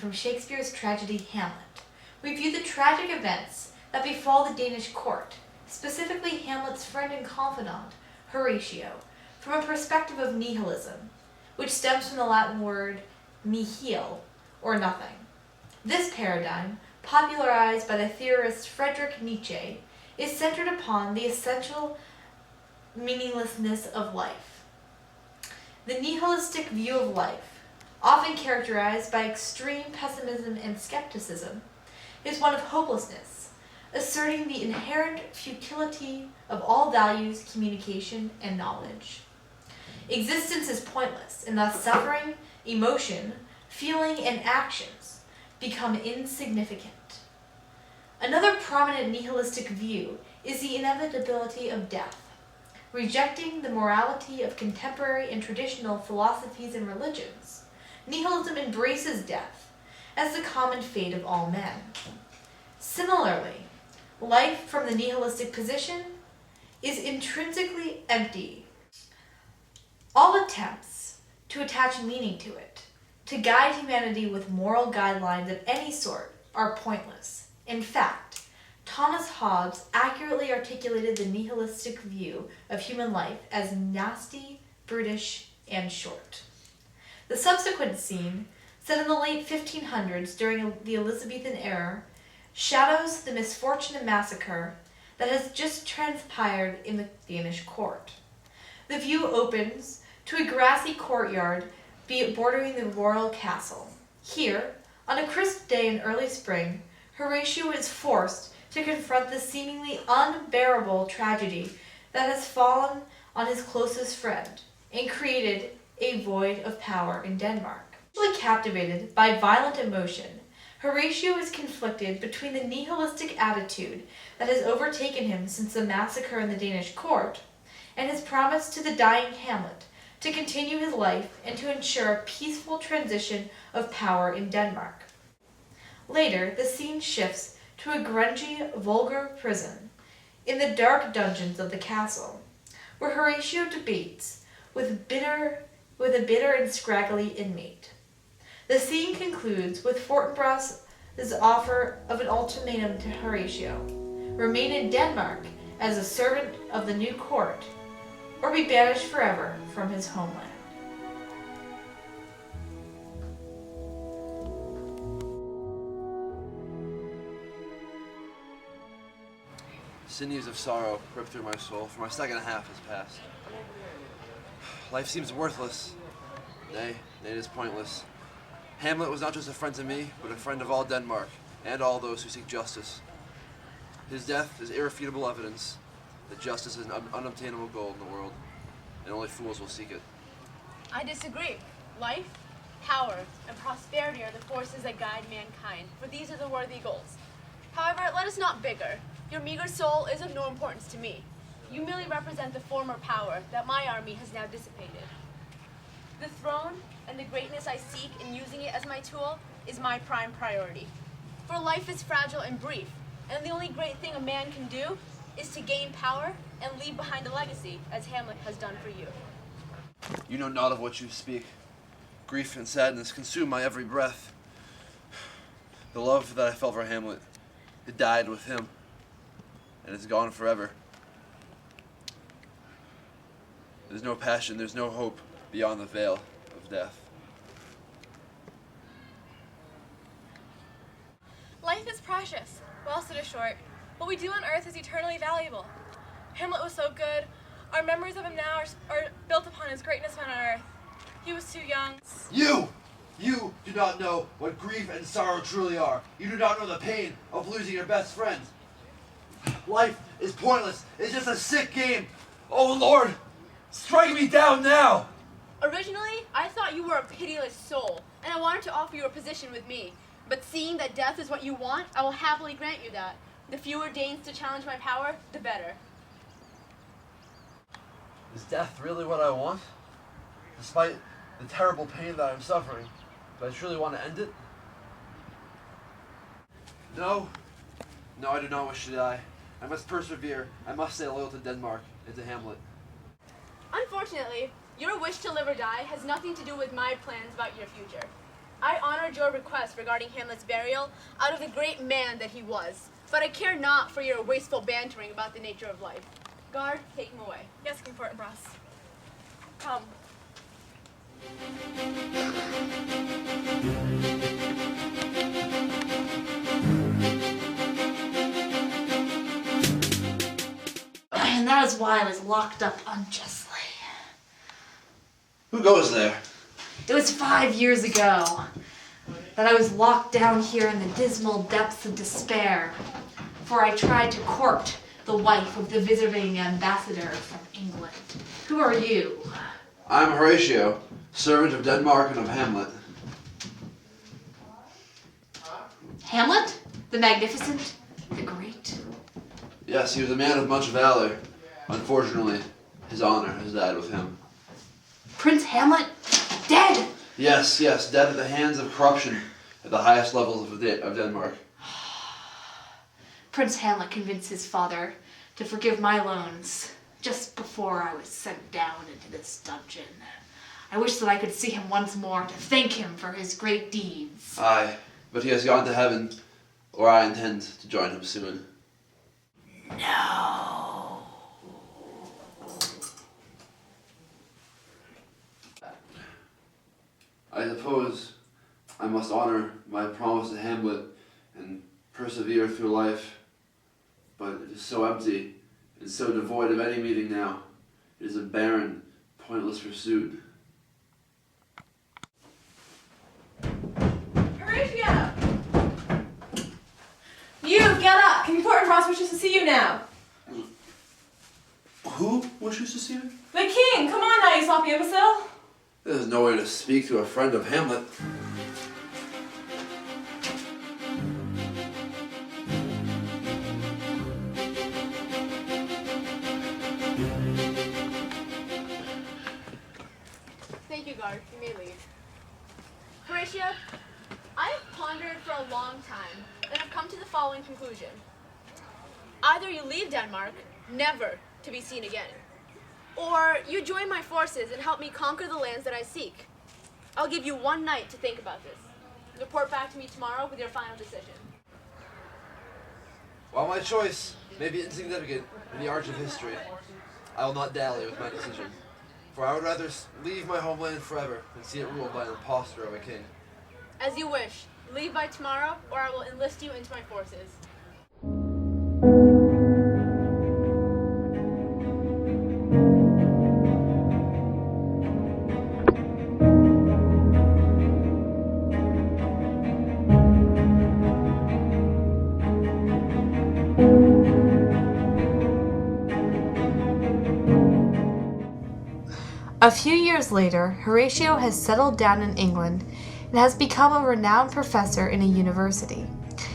from Shakespeare's tragedy Hamlet, we view the tragic events that befall the Danish court, specifically Hamlet's friend and confidant, Horatio, from a perspective of nihilism, which stems from the Latin word nihil, or nothing. This paradigm, popularized by the theorist Friedrich Nietzsche, is centered upon the essential meaninglessness of life. The nihilistic view of life, often characterized by extreme pessimism and skepticism, is one of hopelessness, asserting the inherent futility of all values, communication, and knowledge. Existence is pointless, and thus suffering, emotion, feeling, and actions become insignificant. Another prominent nihilistic view is the inevitability of death. Rejecting the morality of contemporary and traditional philosophies and religions, nihilism embraces death as the common fate of all men. Similarly, life from the nihilistic position is intrinsically empty. All attempts to attach meaning to it, to guide humanity with moral guidelines of any sort, are pointless. In fact, Thomas Hobbes accurately articulated the nihilistic view of human life as nasty, brutish, and short. The subsequent scene, set in the late 1500s during the Elizabethan era, shadows the misfortune and massacre that has just transpired in the Danish court. The view opens to a grassy courtyard bordering the royal castle. Here, on a crisp day in early spring, Horatio is forced to confront the seemingly unbearable tragedy that has fallen on his closest friend and created a void of power in Denmark. Captivated by violent emotion, Horatio is conflicted between the nihilistic attitude that has overtaken him since the massacre in the Danish court and his promise to the dying Hamlet to continue his life and to ensure a peaceful transition of power in Denmark. Later, the scene shifts to a grungy, vulgar prison in the dark dungeons of the castle, where Horatio debates with a bitter and scraggly inmate. The scene concludes with Fortinbras's offer of an ultimatum to Horatio: remain in Denmark as a servant of the new court, or be banished forever from his homeland. Sinews of sorrow rip through my soul, for my second half has passed. Life seems worthless. Nay, it is pointless. Hamlet was not just a friend to me, but a friend of all Denmark, and all those who seek justice. His death is irrefutable evidence that justice is an unobtainable goal in the world, and only fools will seek it. I disagree. Life, power, and prosperity are the forces that guide mankind, for these are the worthy goals. However, let us not bicker. Your meager soul is of no importance to me. You merely represent the former power that my army has now dissipated. The throne and the greatness I seek in using it as my tool is my prime priority. For life is fragile and brief, and the only great thing a man can do is to gain power and leave behind a legacy, as Hamlet has done for you. You know not of what you speak. Grief and sadness consume my every breath. The love that I felt for Hamlet, it died with him, and it's gone forever. There's no passion, there's no hope beyond the veil of death. Life is precious, whilst it is short. What we do on earth is eternally valuable. Hamlet was so good. Our memories of him now are built upon his greatness on earth. He was too young. You do not know what grief and sorrow truly are. You do not know the pain of losing your best friend. Life is pointless. It's just a sick game. Oh Lord, strike me down now. Originally, I thought you were a pitiless soul, and I wanted to offer you a position with me. But seeing that death is what you want, I will happily grant you that. The fewer deigns to challenge my power, the better. Is death really what I want? Despite the terrible pain that I'm suffering, do I truly want to end it? No, I do not wish to die. I must persevere. I must stay loyal to Denmark and to Hamlet. Unfortunately, your wish to live or die has nothing to do with my plans about your future. I honored your request regarding Hamlet's burial out of the great man that he was, but I care not for your wasteful bantering about the nature of life. Guard, take him away. Yes, King Fortinbras. Come. And that is why I was locked up unjustly. Who goes there? It was 5 years ago that I was locked down here in the dismal depths of despair, for I tried to court the wife of the visiting ambassador from England. Who are you? I'm Horatio, servant of Denmark and of Hamlet. Hamlet? The magnificent? The great? Yes, he was a man of much valor. Unfortunately, his honor has died with him. Prince Hamlet? Dead! Yes, dead at the hands of corruption at the highest levels of Denmark. Prince Hamlet convinced his father to forgive my loans just before I was sent down into this dungeon. I wish that I could see him once more to thank him for his great deeds. Aye, but he has gone to heaven, or I intend to join him soon. No. I suppose I must honor my promise to Hamlet and persevere through life, but it is so empty and so devoid of any meaning now. It is a barren, pointless pursuit. Horatio! You, get up! King Fortinbras wishes to see you now. Who wishes to see me? The king! Come on now, you sloppy imbecile! There's no way to speak to a friend of Hamlet. Thank you, guard. You may leave. Horatio, I have pondered for a long time and have come to the following conclusion. Either you leave Denmark, never to be seen again, or you join my forces and help me conquer the lands that I seek. I'll give you 1 night to think about this. Report back to me tomorrow with your final decision. While my choice may be insignificant in the arch of history, I will not dally with my decision. For I would rather leave my homeland forever than see it ruled by an impostor of a king. As you wish. Leave by tomorrow, or I will enlist you into my forces. A few years later, Horatio has settled down in England and has become a renowned professor in a university.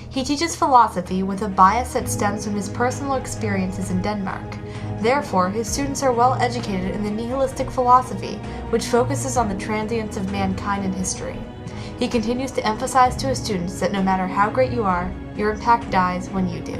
He teaches philosophy with a bias that stems from his personal experiences in Denmark. Therefore, his students are well educated in the nihilistic philosophy, which focuses on the transience of mankind in history. He continues to emphasize to his students that no matter how great you are, your impact dies when you do.